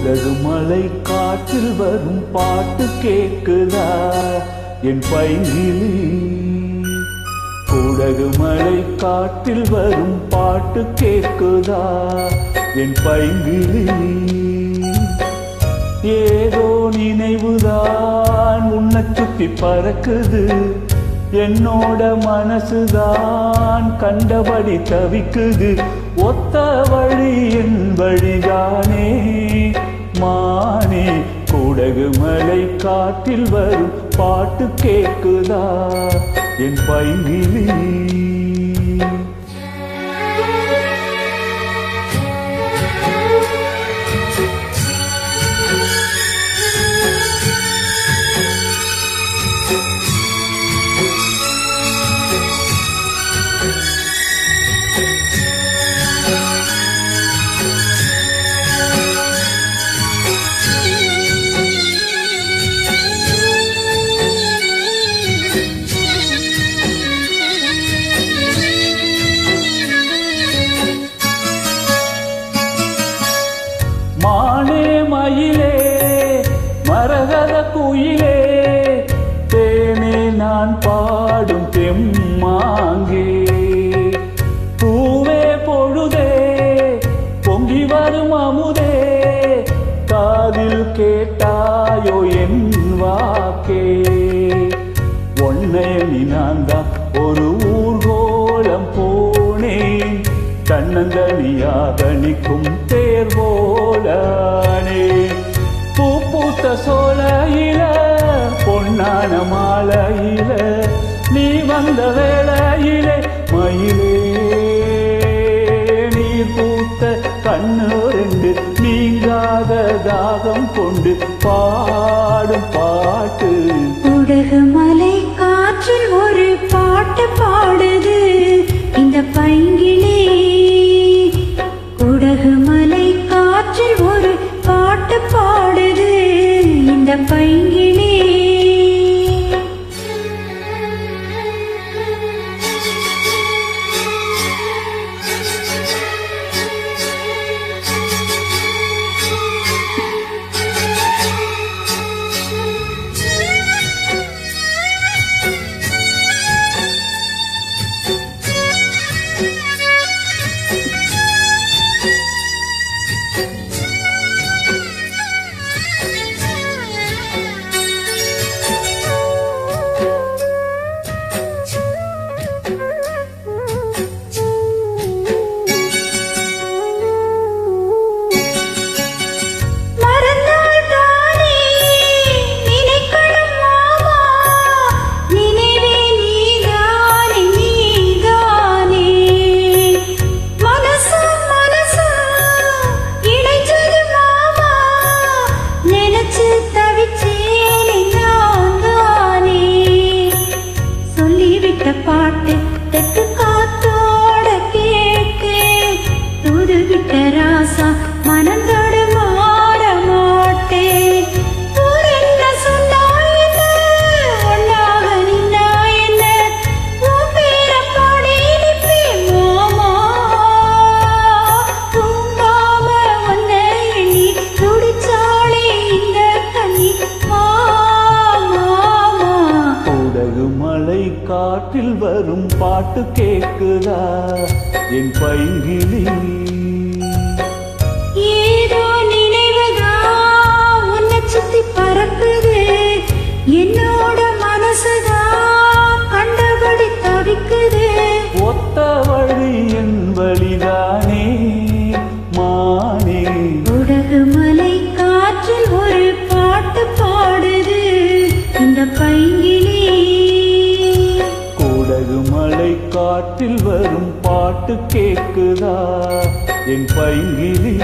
கூடகு மலை காற்றில் வரும் பாட்டு கேக்குதா என் பைங்கிலி? கூடகு மலை காற்றில் வரும் பாட்டு கேக்குதா என் பைங்கிலி? ஏதோ நினைவுதான் உன்னை சுத்தி பறக்குது, என்னோட மனசுதான் கண்டபடி தவிக்குது. ஒத்த வழி என் வழிதானே மானே, கூடகு மலை காற்றில் வரும் பாட்டு கேக்குதா என் பைங்கிலி? மானே மயிலே மரகத குயிலே, தேனே நான் பாடும் தெம்மாங்கே. பூவே பொழுதே பொங்கி வரும் அமுதே, காதில் கேட்டாயோ என் வாக்கே. ஒன்னை நினாந்தான் ஒரு ஊர்கோலம் போனேன், தன்னந்தனியாக நிற்கும் தேர் போலானே. பூ பூத்த சோலையில பொன்னான மாலையில நீ வந்த வேளையிலே மயிலே, நீர் பூத்த கண்ணு ரெண்டு நீங்காத தாகம் கொண்டு பாடும் பாட்டு. கூடகு மலை காற்றில் ஒரு பாட்டு பாடுது இந்த பைங்கிலே. கூடகு மலை காற்றில் ஒரு பாட்டு பாடுது இந்த பைங்கிலே. பாட்டு தெற்கு காத்தோட கேட்கே, தூது விட்ட ராசா மனந்தோடு மாற மாட்டே. ஊர் என்ன சொன்னா என்ன, ஒன்னாக நின்னா என்ன, உன் பேர பாடி நிற்பேன் மாமா. தூங்காம ஒன்ன எண்ணி துடிச்சாளே இந்த கண்ணி மாமா. கூடகு மலை காற்றில் வரும் பாட்டு கேக்குதா என் பைங்கிலி? ஏதோ நினைவுதான் உன்னை சுத்தி பறக்குது, என்னோட மனசுதான் கண்டபடி தவிக்குது. ஒத்த வழி என் வழிதானே மானே, கூடகு மலை காற்றில் ஒரு பாட்டு பாடுது இந்த பைங்கிலே. கூடகு மலை காற்றில் வரும் பாட்டு கேக்குதா என் பைங்கிலி?